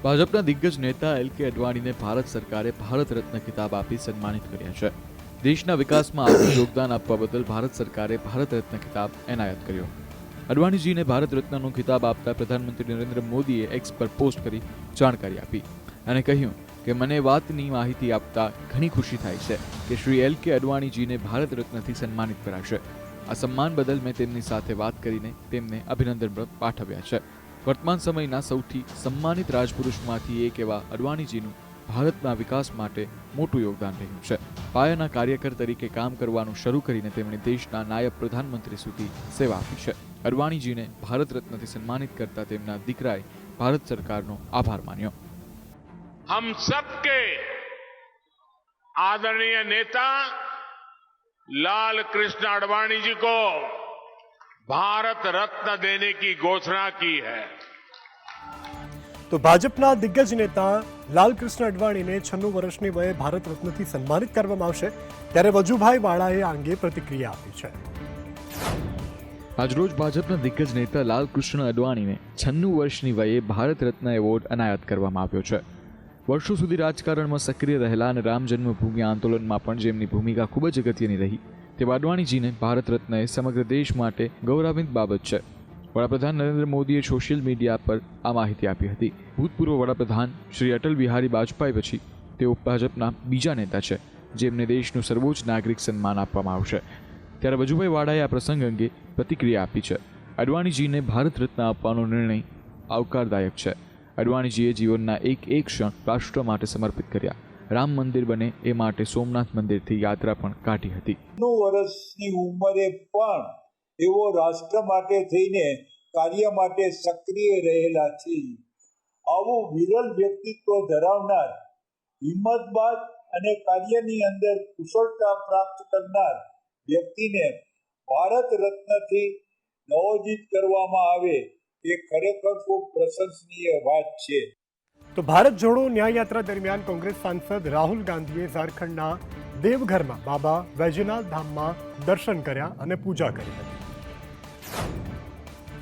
ભાજપના દિગ્ગજ નેતા એલ.કે. અડવાણીને ભારત સરકારે ભારત રત્ન ખિતાબ આપી સન્માનિત કર્યા છે. દેશના વિકાસમાં આગવું યોગદાન આપવા બદલ ભારત સરકારે ભારત રત્ન ખિતાબ એનાયત કર્યો. અડવાણીજીને ભારત રત્નનો ખિતાબ આપતા પ્રધાનમંત્રી નરેન્દ્ર મોદીએ એક્સ પર પોસ્ટ કરી જાણકારી આપી અને કહ્યું કે મને વાતની માહિતી આપતા ઘણી ખુશી થાય છે કે શ્રી એલ.કે. અડવાણીજીને ભારત રત્નથી સન્માનિત કરાશે. આ સન્માન બદલ મેં તેમની સાથે વાત કરીને તેમને અભિનંદન પાઠવ્યા છે. વર્તમાન સમયના સૌથી સન્માનિત રાજપુરુષમાંથી એક એવા અડવાણીજીનું ભારતના વિકાસ માટે મોટું યોગદાન રહ્યું છે. પાયાના કાર્યકર તરીકે કામ કરવાનું શરૂ કરીને તેમણે દેશના નાયબ પ્રધાનમંત્રી સુધી સેવા આપી છે. અડવાણીજીને ભારત રત્નથી સન્માનિત કરતા તેમના દીકરાએ ભારત સરકારનો આભાર માન્યો. हम सबके आदरणीय नेता लाल कृष्ण आडवाणी जी को भारत रत्न देने की घोषणा की है. તો ભાજપના દિગ્ગજ નેતા લાલકૃષ્ણ અડવાણીને 96 વર્ષની વયે ભારત રત્નથી સન્માનિત કરવામાં આવશે, ત્યારે વજુભાઈ વાળાએ આ અંગે પ્રતિક્રિયા આપી છે. આજરોજ ભાજપના દિગ્ગજ નેતા લાલકૃષ્ણ અડવાણીને 96 વર્ષની વયે ભારત રત્ન એવોર્ડ એનાયત કરવામાં આવ્યો છે. વર્ષો સુધી રાજકારણમાં સક્રિય રહેલા અને રામ જન્મભૂમિ આંદોલનમાં પણ જેમની ભૂમિકા ખૂબ જ અગત્યની રહી તેવા અડવાણીજીને ભારત રત્ન એ સમગ્ર દેશ માટે ગૌરવાન્વિત બાબત છે. વડાપ્રધાન નરેન્દ્ર મોદીએ સોશિયલ મીડિયા પર આ માહિતી આપી હતી. ભૂતપૂર્વ વડાપ્રધાન શ્રી અટલ બિહારી વાજપેયી પછી તેઓ ભાજપના બીજા નેતા છે જેમને દેશનું સર્વોચ્ચ નાગરિક સન્માન આપવામાં આવશે. ત્યારે વજુભાઈ વાળાએ આ પ્રસંગ અંગે પ્રતિક્રિયા આપી છે. અડવાણીજીને ભારત રત્ન આપવાનો નિર્ણય આવકારદાયક છે. અડવાણીજીએ જીવનના એક ક્ષણ રાષ્ટ્ર માટે સમર્પિત કર્યા. રામ મંદિર બને એ માટે સોમનાથ મંદિરથી યાત્રા પણ કાઢી હતી. 90 વર્ષની ઉંમરે પણ એવો રાષ્ટ્ર માટે થઈને કાર્ય માટે સક્રિય રહેલા છે. આવું વિરલ વ્યક્તિત્વ ધરાવનાર, હિંમતબાજ અને કાર્યની અંદર કુશળતા પ્રાપ્ત કરનાર વ્યક્તિને ભારત રત્નથી નવોજિત કરવામાં આવે એ ખરેખર ખૂબ પ્રશંસનીય વાત છે. તો ભારત જોડો ન્યાય યાત્રા દરમિયાન કોંગ્રેસ સાંસદ રાહુલ ગાંધીએ ઝારખંડના દેવઘરમાં બાબા વૈજનાથ ધામમાં દર્શન કર્યા અને પૂજા કરી હતી.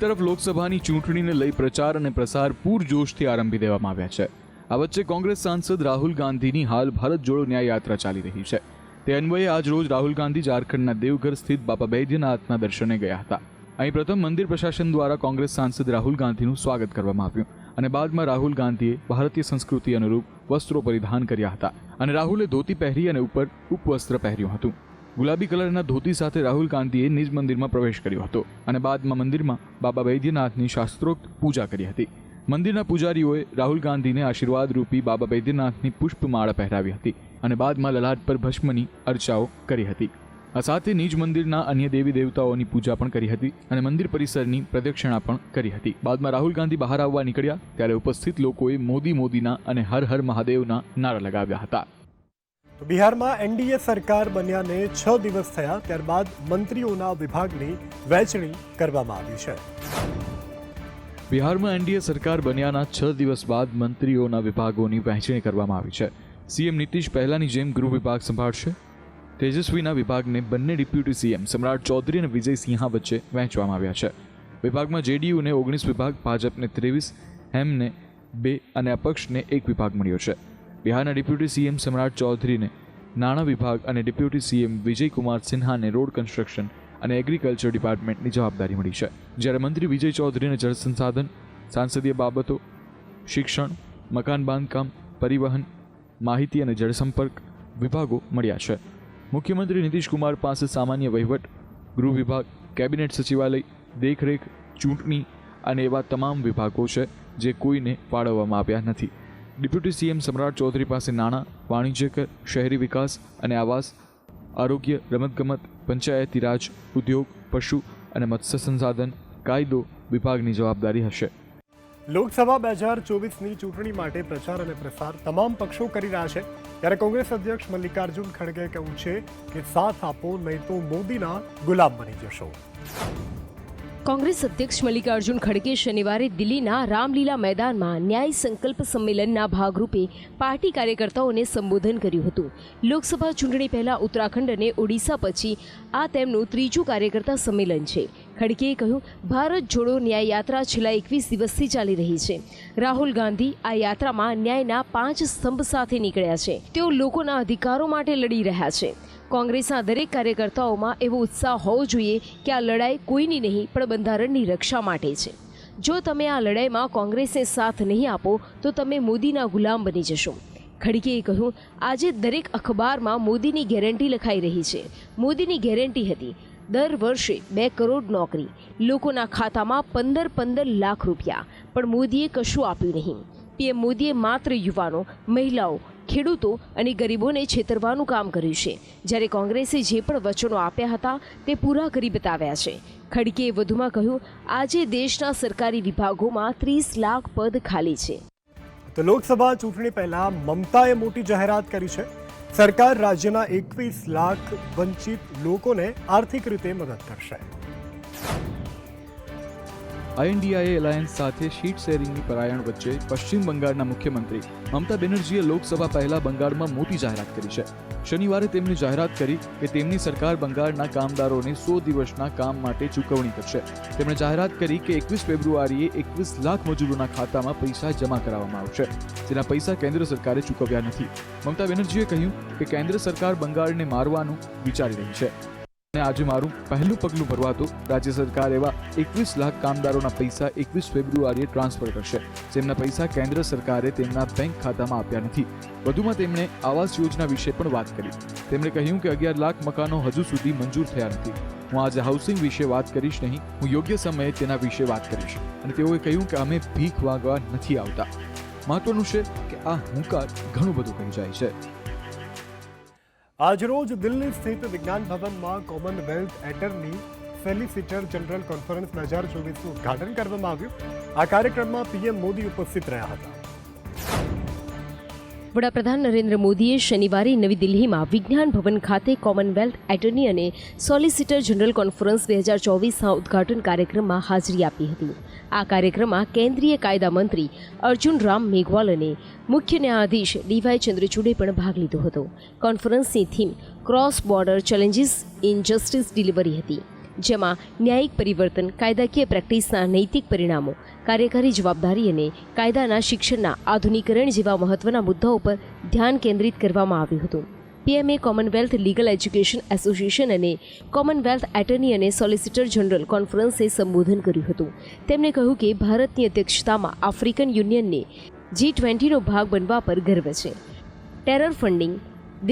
તરફ લોકસભાની ચૂંટણીને લઈ પ્રચાર અને પ્રસાર પૂરજોશથી આરંભી દેવામાં આવ્યા છે. આ વચ્ચે કોંગ્રેસ સાંસદ રાહુલ ગાંધીની હાલ ભારત જોડો ન્યાય યાત્રા ચાલી રહી છે. તે અન્વયે આજ રોજ રાહુલ ગાંધી ઝારખંડના દેવઘર સ્થિત બાબા બૈદ્યનાથના દર્શને ગયા હતા. અહીં પ્રથમ મંદિર પ્રશાસન દ્વારા કોંગ્રેસ સાંસદ રાહુલ ગાંધીનું સ્વાગત કરવામાં આવ્યું અને બાદમાં રાહુલ ગાંધીએ ભારતીય સંસ્કૃતિ અનુરૂપ વસ્ત્રો પરિધાન કર્યા હતા અને રાહુલે ધોતી પહેરી અને ઉપર ઉપવસ્ત્ર પહેર્યું હતું. ગુલાબી કલરના ધોતી સાથે રાહુલ ગાંધીએ નિજ મંદિરમાં પ્રવેશ કર્યો હતો અને બાદમાં મંદિરમાં બાબા વૈદ્યનાથની શાસ્ત્રોક્ત પૂજા કરી હતી. મંદિરના પૂજારીઓએ રાહુલ ગાંધીને આશીર્વાદ રૂપી બાબા વૈદ્યનાથની પુષ્પમાળા પહેરાવી હતી અને બાદમાં લલાટ પર ભસ્મની અર્ચાઓ કરી હતી. આ સાથે નિજ મંદિરના અન્ય દેવી દેવતાઓની પૂજા પણ કરી હતી અને મંદિર પરિસરની પ્રદક્ષિણા પણ કરી હતી. બાદમાં રાહુલ ગાંધી બહાર આવવા નીકળ્યા ત્યારે ઉપસ્થિત લોકોએ મોદી મોદીના અને હર હર મહાદેવના નારા લગાવ્યા હતા. બિહારમાં એનડીએ સરકાર બન્યાને 6 દિવસ થયા, ત્યારબાદ મંત્રીઓના વિભાગની વહેંચણી કરવામાં આવી છે. બિહારમાં એનડીએ સરકાર બન્યાના 6 દિવસ બાદ મંત્રીઓના વિભાગોની વહેંચણી કરવામાં આવી છે. સીએમ નીતિશ પહેલાની જેમ ગૃહ વિભાગ સંભાળશે. તેજસ્વીના વિભાગને બંને ડેપ્યુટી સીએમ સમ્રાટ ચૌધરી અને વિજય સિંહા વચ્ચે વહેંચવામાં આવ્યા છે. વિભાગમાં જેડીયુને 19 વિભાગ, ભાજપને 23, હેમને 2 અને અપક્ષને 1 વિભાગ મળ્યો છે. બિહારના ડેપ્યુટી સીએમ સમ્રાટ ચૌધરીને નાણાં વિભાગ અને ડેપ્યુટી સીએમ વિજયકુમાર સિન્હાને રોડ કન્સ્ટ્રક્શન અને એગ્રીકલ્ચર ડિપાર્ટમેન્ટની જવાબદારી મળી છે. જ્યારે મંત્રી વિજય ચૌધરીને જળ સંસાધન, સાંસદીય બાબતો, શિક્ષણ, મકાન બાંધકામ, પરિવહન, માહિતી અને જળસંપર્ક વિભાગો મળ્યા છે. મુખ્યમંત્રી નીતિશ કુમાર પાસે સામાન્ય વહીવટ, ગૃહ વિભાગ, કેબિનેટ સચિવાલય, દેખરેખ, ચૂંટણી અને એવા તમામ વિભાગો છે જે કોઈને ફાળવવામાં આવ્યા નથી. ડેપ્યુટી સીએમ સમ્રાટ ચૌધરી પાસે નાણાં, વાણિજ્ય કર, શહેરી વિકાસ અને આવાસ, આરોગ્ય, રમતગમત, પંચાયતી રાજ, ઉદ્યોગ, પશુ અને મત્સ્ય સંસાધન, કાયદો વિભાગની જવાબદારી હશે. લોકસભા 2024ની ચૂંટણી માટે પ્રચાર અને પ્રસાર તમામ પક્ષો કરી રહ્યા છે, ત્યારે કોંગ્રેસ અધ્યક્ષ મલ્લિકાર્જુન ખડગેએ કહ્યું છે કે સાથ આપો નહીં તો મોદીના ગુલામ બની જશો. કોંગ્રેસ અધ્યક્ષ મલ્લિકાર્જુન ખડગે શનિવારે દિલ્હીના રામલીલા મેદાનમાં ન્યાય સંકલ્પ સંમેલનના ભાગરૂપે પાર્ટી કાર્યકર્તાઓને સંબોધન કર્યું હતું. લોકસભા ચૂંટણી પહેલા ઉત્તરાખંડ અને ઓડિશા પછી આ તેમનું ત્રીજું કાર્યકર્તા સંમેલન છે. ખડગેએ કહ્યું, ભારત જોડો ન્યાય યાત્રા છેલ્લા 21 દિવસથી ચાલી રહી છે. રાહુલ ગાંધી આ યાત્રામાં ન્યાયના 5 સ્તંભ સાથે નીકળ્યા છે. તેઓ લોકોના અધિકારો માટે લડી રહ્યા છે. કોંગ્રેસના દરેક કાર્યકર્તાઓમાં એવો ઉત્સાહ હોવો જોઈએ કે આ લડાઈ કોઈની નહીં પણ બંધારણની રક્ષા માટે છે. જો તમે આ લડાઈમાં કોંગ્રેસને સાથ નહીં આપો તો તમે મોદીના ગુલામ બની જશો. ખડગેએ કહ્યું, આજે દરેક અખબારમાં મોદીની ગેરંટી લખાઈ રહી છે. મોદીની ગેરંટી હતી દર વર્ષે 2 કરોડ નોકરી, લોકોના ખાતામાં 15 લાખ રૂપિયા, પણ મોદીએ કશું આપ્યું નહીં. પીએમ મોદીએ માત્ર યુવાનો, મહિલાઓ, ખેડૂતો અને ગરીબોને છેતરવાનું કામ કર્યું છે. જ્યારે કોંગ્રેસે જે પણ વચનો આપ્યા હતા તે પૂરા કરી બતાવ્યા છે. ખડગેએ વધુમાં કહ્યું, આજે દેશના સરકારી વિભાગોમાં 30 લાખ પદ ખાલી છે. તો લોકસભા ચૂંટણી પહેલા મમતાએ મોટી જાહેરાત કરી છે. સરકાર રાજ્યના 21 લાખ વંચિત લોકોને આર્થિક રીતે મદદ કરશે. INDIA એલાયન્સ સાથે સીટ શેરિંગની પરાયણ વચ્ચે પશ્ચિમ બંગાળના મુખ્યમંત્રી મમતા બેનર્જીએ લોકસભા પહેલા બંગાળમાં મોટી જાહેરાત કરી છે. શનિવારે તેમણે જાહેરાત કરી કે તેમની સરકાર બંગાળના કામદારોને 100 દિવસના કામ માટે ચૂકવણી કરશે. તેમણે જાહેરાત કરી કે 21 ફેબ્રુઆરીએ 21 લાખ મજૂરોના ખાતામાં પૈસા જમા કરાવવામાં આવશે, જેના પૈસા કેન્દ્ર સરકારે ચૂકવ્યા નથી. મમતા બેનર્જીએ કહ્યું કે કેન્દ્ર સરકાર બંગાળને મારવાનું વિચારી રહી છે અને આજે મારું પહેલું પગલું ભરવા તો રાજ્ય સરકાર એવા 21 લાખ કામદારોના પૈસા 21 ફેબ્રુઆરીએ ટ્રાન્સફર કરશે, જેમના પૈસા કેન્દ્ર સરકારે તેમના બેંક ખાતામાં આપ્યા નથી. વધુમાં તેમણે આવાસ યોજના વિશે પણ વાત કરી. તેમણે કહ્યું કે 11 લાખ મકાનો હજુ સુધી મંજૂર થયા નથી. હું આજે હાઉસિંગ વિશે વાત કરીશ નહીં, હું યોગ્ય સમયે તેના વિશે વાત કરીશ. અને તેઓએ કહ્યું કે અમે ભીખ માંગવા નથી આવતા. મહત્વનું છે કે આ હુંકાર ઘણું બધું કહી જાય છે. આજરોજ દિલ્હી સ્થિત વિજ્ઞાન ભવનમાં Commonwealth attorney solicitor general conference 2024નું ઉદ્ઘાટન કરવામાં આવ્યું. આ કાર્યક્રમમાં પીએમ મોદી ઉપસ્થિત રહ્યા હતા. વડાપ્રધાન નરેન્દ્ર મોદીએ શનિવારે નવી દિલ્હીમાં વિજ્ઞાન ભવન ખાતે કોમનવેલ્થ એટર્ની અને સોલિસિટર જનરલ કોન્ફરન્સ 2024ના ઉદ્ઘાટન કાર્યક્રમમાં હાજરી આપી હતી. આ કાર્યક્રમમાં કેન્દ્રીય કાયદા મંત્રી અર્જુન રામ મેઘવાલ અને મુખ્ય ન્યાયાધીશ ડીવાય ચંદ્રચૂડે પણ ભાગ લીધો હતો. કોન્ફરન્સની theme cross border challenges in justice delivery હતી, જેમાં ન્યાયિક પરિવર્તન, કાયદાકીય પ્રેક્ટિસના નૈતિક પરિણામો, કાર્યકારી જવાબદારી અને કાયદાના શિક્ષણના આધુનિકરણ જેવા મહત્વના મુદ્દાઓ પર ધ્યાન કેન્દ્રિત કરવામાં આવ્યું હતું. પીએમએ કોમનવેલ્થ લીગલ એજ્યુકેશન એસોસિએશન અને કોમનવેલ્થ એટર્ની અને સોલિસિટર જનરલ કોન્ફરન્સે સંબોધન કર્યું હતું. તેમણે કહ્યું કે ભારતની અધ્યક્ષતામાં આફ્રિકન યુનિયનને G20નો ભાગ બનવા પર ગર્વ છે. ટેરર ફંડિંગ,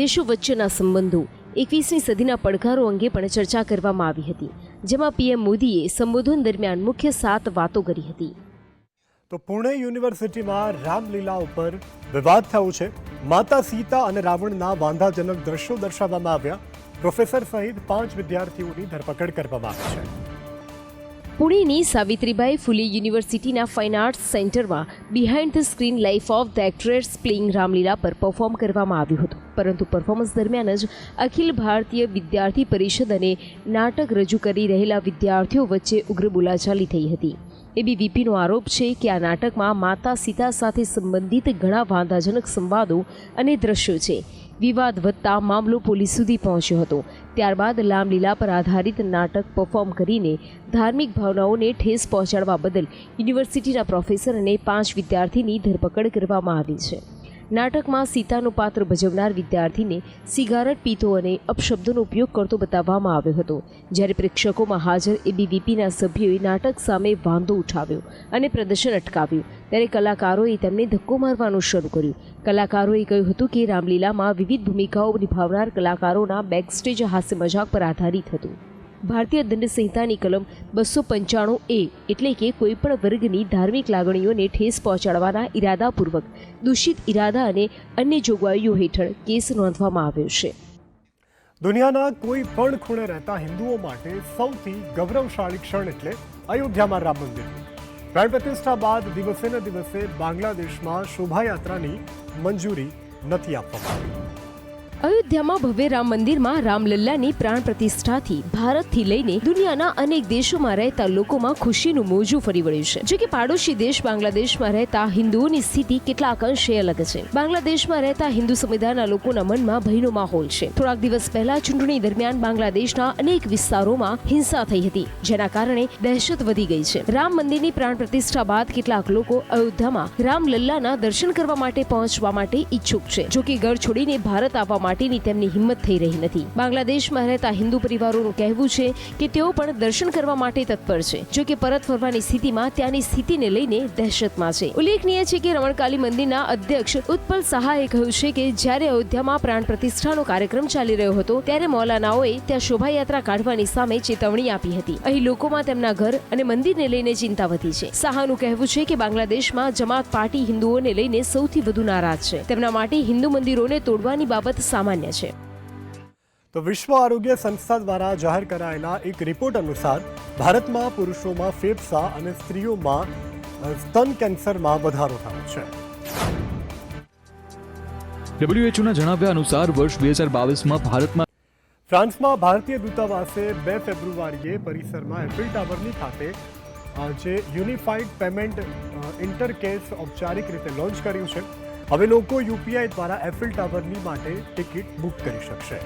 દેશો વચ્ચેના સંબંધો, 21મી સદીના પડકારો અંગે પણ ચર્ચા કરવામાં આવી હતી, જેમાં પીએમ મોદીએ સંબોધન દરમિયાન મુખ્ય 7 વાતો કરી હતી. તો પુણે યુનિવર્સિટીમાં રામલીલા ઉપર વિવાદ થયો છે. માતા સીતા અને રાવણના વાંધાજનક દ્રશ્યો દર્શાવવામાં આવ્યા. પ્રોફેસર સહિત 5 વિદ્યાર્થીઓની ધરપકડ કરવામાં આવી છે. પુણેની સાવિત્રીબાઈ ફુલે યુનિવર્સિટીના ફાઇન આર્ટ્સ સેન્ટરમાં behind the screen life of the actress playing Ramlila પર પરફોર્મ કરવામાં આવ્યું હતું. પરંતુ પરફોર્મન્સ દરમિયાન જ અખિલ ભારતીય વિદ્યાર્થી પરિષદ અને નાટક રજૂ કરી રહેલા વિદ્યાર્થીઓ વચ્ચે ઉગ્ર બોલાચાલી થઈ હતી. એબીવીપીનો આરોપ છે કે આ નાટકમાં માતા સીતા સાથે સંબંધિત ઘણા વાંધાજનક સંવાદો અને દ્રશ્યો છે. વિવાદ વધતા મામલો પોલીસ સુધી પહોંચ્યો હતો. ત્યારબાદ રામલીલા પર આધારિત નાટક પરફોર્મ કરીને ધાર્મિક ભાવનાઓને ઠેસ પહોંચાડવા બદલ યુનિવર્સિટીના પ્રોફેસર અને 5 વિદ્યાર્થીની ધરપકડ કરવામાં આવી છે. નાટકમાં સીતાનું પાત્ર ભજવનાર વિદ્યાર્થીને સિગારેટ પીતો અને અપશબ્દોનો ઉપયોગ કરતો બતાવવામાં આવ્યો હતો. જ્યારે પ્રેક્ષકોમાં હાજર એબીવીપીના સભ્યોએ નાટક સામે વાંધો ઉઠાવ્યો અને પ્રદર્શન અટકાવ્યું, ત્યારે કલાકારોએ તેમને ધક્કો મારવાનું શરૂ કર્યું. કલાકારોએ કહ્યું હતું કે રામલીલામાં વિવિધ ભૂમિકાઓ નિભાવનાર કલાકારોના બેકસ્ટેજ હાસ્ય મજાક પર આધારિત હતું. ભારતીય દંડ સંહિતાની કલમ 295A એટલે કે કોઈપણ વર્ગની ધાર્મિક લાગણીઓને ઠેસ પહોંચાડવાના ઇરાદાપૂર્વક દૂષિત ઇરાદા અને અન્ય જોગવાઈઓ હેઠળ કેસ નોંધવામાં આવ્યો છે. દુનિયાના કોઈ પણ ખૂણે રહેતા હિન્દુઓ માટે સૌથી ગૌરવશાળી ક્ષણ એટલે અયોધ્યામાં રામ મંદિર. પ્રાણ પ્રતિષ્ઠા બાદ દિવસે ને દિવસે બાંગ્લાદેશમાં શોભાયાત્રાની મંજૂરી નથી આપવામાં આવી. અયોધ્યામાં ભવ્ય રામ મંદિરમાં રામલલ્લાની પ્રાણ પ્રતિષ્ઠાથી ભારતથી લઈને દુનિયાના અનેક દેશોમાં રહેતા લોકોમાં ખુશીનું મોજું ફરી વળ્યું છે. જો કે પાડોશી દેશ બાંગ્લાદેશમાં રહેતા હિન્દુઓની સ્થિતિ કેટલાક અંશે અલગ છે. બાંગ્લાદેશમાં રહેતા હિન્દુ સમુદાયના લોકોના મનમાં ભયનો માહોલ છે. થોડાક દિવસ પહેલા ચૂંટણી દરમિયાન બાંગ્લાદેશના અનેક વિસ્તારોમાં હિંસા થઈ હતી, જેના કારણે દહેશત વધી ગઈ છે. રામ મંદિરની પ્રાણ પ્રતિષ્ઠા બાદ કેટલાક લોકો અયોધ્યામાં રામલલ્લાના દર્શન કરવા માટે પહોંચવા માટે ઈચ્છુક છે. જો કે ઘર છોડીને ભારત આવવા માટેની તેમની હિંમત થઈ રહી નથી. બાંગ્લાદેશમાં રહેતા હિન્દુ પરિવારોનું કહેવું છે કે તેઓ પણ દર્શન કરવા માટે તત્પર છે. જો કે પરત ફરવાની સ્થિતિમાં ત્યાંની સ્થિતિને લઈને દહેશતમાં છે. ઉલ્લેખનીય છે કે રમણકાલી મંદિરના અધ્યક્ષ ઉત્પલ સહાયે કહ્યું છે કે જ્યારે અયોધ્યામાં પ્રાણ પ્રતિષ્ઠાનો કાર્યક્રમ ચાલી રહ્યો હતો ત્યારે મૌલાનાઓએ ત્યાં શોભાયાત્રા કાઢવાની સામે ચેતવણી આપી હતી. અહીં લોકોમાં તેમના ઘર અને મંદિરને લઈને ચિંતા વધી છે. સાહાનું કહેવું છે કે બાંગ્લાદેશમાં જમાત પાર્ટી હિન્દુઓને લઈને સૌથી વધુ નારાજ છે. તેમના માટે હિન્દુ મંદિરોને તોડવાની બાબત સામાન્ય છે. તો વિશ્વ આરોગ્ય સંસ્થા દ્વારા જાહેર કરાયેલા એક રિપોર્ટ અનુસાર ભારતમાં પુરુષોમાં ફેફસા અને સ્ત્રીઓમાં સ્તન કેન્સરમાં વધારો થયો છે. WHOના જણાવ્યા અનુસાર વર્ષ 2022માં ભારતમાં ફ્રાન્સમાં ભારતીય દૂતાવાસે 2 ફેબ્રુઆરીએ પરિસરમાં એફિલ ટાવરની ખાતે જે યુનિફાઈડ પેમેન્ટ ઇન્ટરકેસ ઔપચારિક રીતે લોન્ચ કર્યું છે. હવે લોકો યુપીઆઈ દ્વારા એફિલ ટાવરની માટે ટિકિટ બુક કરી શકશે.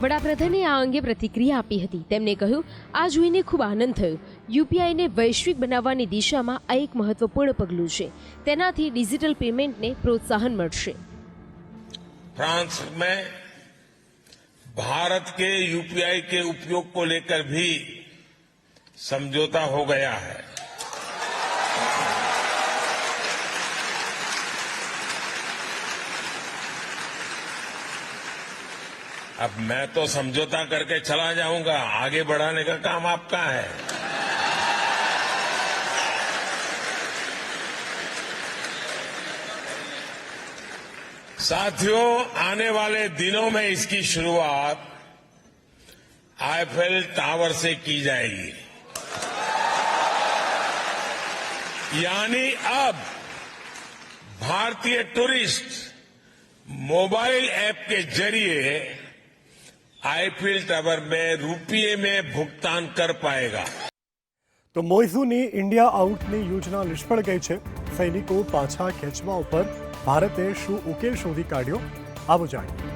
વડાપ્રધાને આ અંગે પ્રતિક્રિયા આપી હતી. તેમણે કહ્યું, આ જોઈને ખૂબ આનંદ થયો. યુપીઆઈને વૈશ્વિક બનાવવાની દિશામાં આ એક મહત્વપૂર્ણ પગલું છે. તેનાથી ડિજિટલ પેમેન્ટને પ્રોત્સાહન મળશે. फ्रांस में भारत के यूपीआई के उपयोग को लेकर भी समझौता हो गया है. अब मैं तो समझौता करके चला जाऊंगा, आगे बढ़ाने का काम आपका है. साथियों, आने वाले दिनों में इसकी शुरुआत आईफेल टावर से की जाएगी. यानी अब भारतीय टूरिस्ट मोबाइल ऐप के जरिए आईफिल टावर में रुपये में भुगतान कर पाएगा. તો મોઇઝુની ઇન્ડિયા આઉટની યોજના નિષ્ફળ ગઈ છે. સૈનિકો પાછા ખેંચવા ઉપર ભારતે શું ઉકેલ શોધી કાઢ્યો, આવો જાણીએ.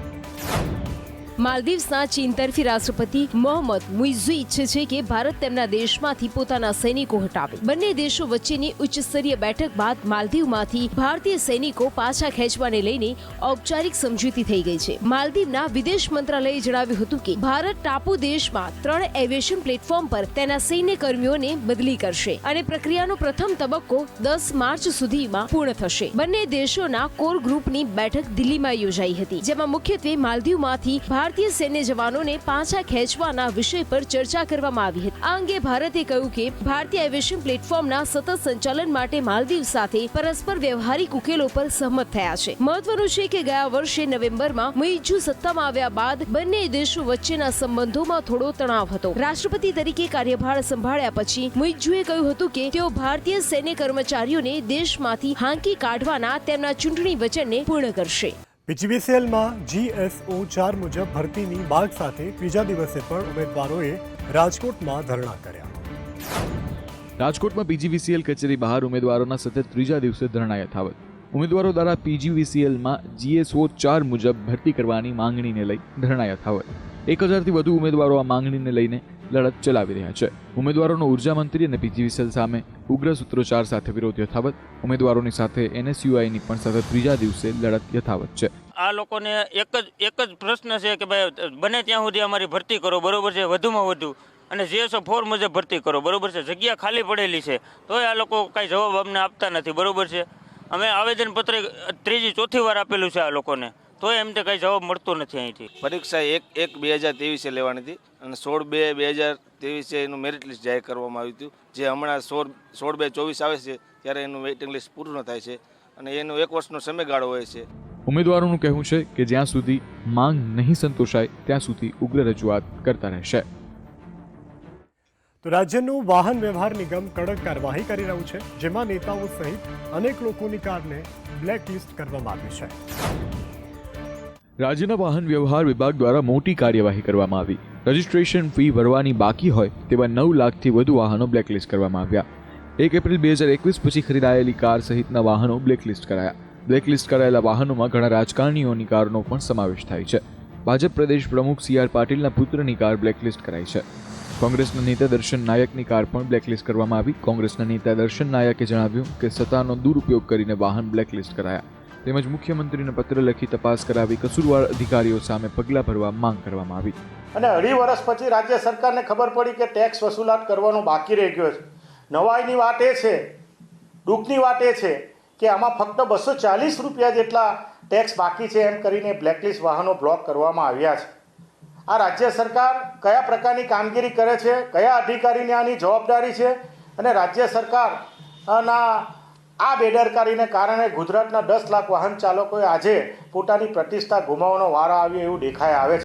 માલદીવ્સના ચીન તરફી રાષ્ટ્રપતિ મોહમ્મદ મુઇઝુ ઈચ્છે છે કે ભારત તેમના દેશમાંથી પોતાના સૈનિકો હટાવે. બંને દેશો વચ્ચેની ઉચ્ચ સ્તરીય બેઠક બાદ માલદીવમાંથી ભારતીય સૈનિકો પાછા ખેંચવાને લઈને ઔપચારિક સમજૂતી થઈ ગઈ છે. માલદીવના વિદેશ મંત્રાલયે જણાવ્યું હતું કે ભારત ટાપુ દેશમાં 3 એવિએશન પ્લેટફોર્મ પર તેના સૈન્ય કર્મીઓને બદલી કરશે અને પ્રક્રિયાનો પ્રથમ તબક્કો 10 માર્ચ સુધીમાં પૂર્ણ થશે. બંને દેશોના કોર ગ્રુપની બેઠક દિલ્હીમાં યોજાઈ હતી, જેમાં મુખ્યત્વે માલદીવમાંથી ભારતીય સૈન્ય જવાનોને પાછા ખેંચવાના વિષય પર ચર્ચા કરવામાં આવી હતી. આ અંગે ભારતે કહ્યું કે ભારતીય એવિએશન પ્લેટફોર્મના સતત સંચાલન માટે માલદીવ સાથે પરસ્પર વ્યવહારિક ઉકેલો પર સહમત થયા છે. મહત્વનું છે કે ગયા વર્ષે નવેમ્બરમાં મુઇઝુ સત્તામાં આવ્યા બાદ બંને દેશો વચ્ચેના સંબંધોમાં થોડો તણાવ હતો. રાષ્ટ્રપતિ તરીકે કાર્યભાર સંભાળ્યા પછી મુઇઝુએ કહ્યું હતું કે તેઓ ભારતીય સૈન્ય કર્મચારીઓને દેશમાંથી હાંકી કાઢવાના તેમના ચૂંટણી વચનને પૂર્ણ કરશે. પીજીવીસીએલમાં GSO 4 મુજબ ભરતીની માગ સાથે ત્રીજા દિવસે પણ ઉમેદવારોએ રાજકોટમાં ધરણા કર્યા. રાજકોટમાં PGVCL કચેરી બહાર ઉમેદવારોના સતત ત્રીજા દિવસે ધરણા યથાવત. ઉમેદવારો દ્વારા PGVCLમાં GSO 4 મુજબ ભરતી કરવાની માંગણીને લઈ ધરણા યથાવત. 1000થી વધુ ઉમેદવારો આ માંગણીને લઈને લડત ચલાવી રહ્યા છે. ઉમેદવારોનો ઉર્જા મંત્રી અને PGVCL સામે ઉગ્ર સૂત્રોચ્ચાર સાથે વિરોધ યથાવત. ઉમેદવારોની સાથે NSUIની પણ સતત ત્રીજા દિવસે લડત યથાવત છે. આ લોકોને એક જ પ્રશ્ન છે કે ભાઈ બને ત્યાં સુધી અમારી ભરતી કરો, બરોબર છે, વધુમાં વધુ, અને GSO 4 મુજબ ભરતી કરો, બરોબર છે. જગ્યા ખાલી પડેલી છે તોય આ લોકો કાંઈ જવાબ અમને આપતા નથી, બરોબર છે. અમે આવેદનપત્ર 3જી 4થી વાર આપેલું છે આ લોકોને, તોય એમ તે કંઈ જવાબ મળતો નથી. અહીંથી પરીક્ષા 1/2023 લેવાની હતી અને 16/2/2023 એનું મેરિટ લિસ્ટ જાહેર કરવામાં આવ્યું હતું. જે હમણાં 16/24 આવે છે ત્યારે એનું વેઇટિંગ લિસ્ટ પૂર્ણ થાય છે અને એનો 1 વર્ષનો સમયગાળો હોય છે. ઉમેદવારોનું કહેવું છે કે જ્યાં સુધી માંગ નહીં સંતોષાય ત્યાં સુધી ઉગ્ર રજૂઆત કરતા રહેશે. તો રાજ્યનું વાહન વ્યવહાર નિગમ કડક કાર્યવાહી કરી રહ્યું છે, જેમાં નેતાઓ સહિત અનેક લોકોની કારને બ્લેકલિસ્ટ કરવામાં આવી છે. રાજ્યના વાહન વ્યવહાર વિભાગ દ્વારા મોટી કાર્યવાહી કરવામાં આવી. રજિસ્ટ્રેશન ફી ભરવાની બાકી હોય તેવા 9 લાખથી વધુ વાહનો બ્લેકલિસ્ટ કરવામાં આવ્યા. 1 એપ્રિલ 2021 પછી ખરીદાયેલી કાર સહિતના વાહનો બ્લેકલિસ્ટ કરાયા. બ્લેકલિસ્ટ કરાયેલા વાહનોમાં ઘણા રાજકારણીઓની કારનો પણ સમાવેશ થાય છે. ભાજપ પ્રદેશ પ્રમુખ CR પાટીલના પુત્રની કાર બ્લેકલિસ્ટ કરાઈ છે. કોંગ્રેસના નેતા દર્શન નાયકની કાર પણ બ્લેકલિસ્ટ કરવામાં આવી. કોંગ્રેસના નેતા દર્શન નાયકે જણાવ્યું કે સત્તાનો દુરુપયોગ કરીને વાહન બ્લેકલિસ્ટ કરાયા. તેમજ મુખ્યમંત્રીને પત્ર લખી તપાસ કરાવી કસૂરવાર અધિકારીઓ સામે પગલાં ભરવા માંગ કરવામાં આવી. અને 2.5 વર્ષ પછી રાજ્ય સરકારને ખબર પડી કે ટેક્સ વસૂલાત કરવાનો બાકી રહી ગયો છે. નવાઈની વાત એ છે, દુઃખની વાત એ છે કે આમાં ફક્ત 240 રૂપિયા જેટલા ટેક્સ બાકી છે એમ કરીને બ્લેકલિસ્ટ વાહનો બ્લોક કરવામાં આવ્યા છે. આ રાજ્ય સરકાર કયા પ્રકારની કામગીરી કરે છે, કયા અધિકારીને આની જવાબદારી છે, અને રાજ્ય સરકારના આ બેદરકારીને કારણે ગુજરાતના 10 લાખ વાહન ચાલકોએ આજે પોતાની પ્રતિષ્ઠા ગુમાવવાનો વારો આવ્યો એવું દેખાઈ આવે છે.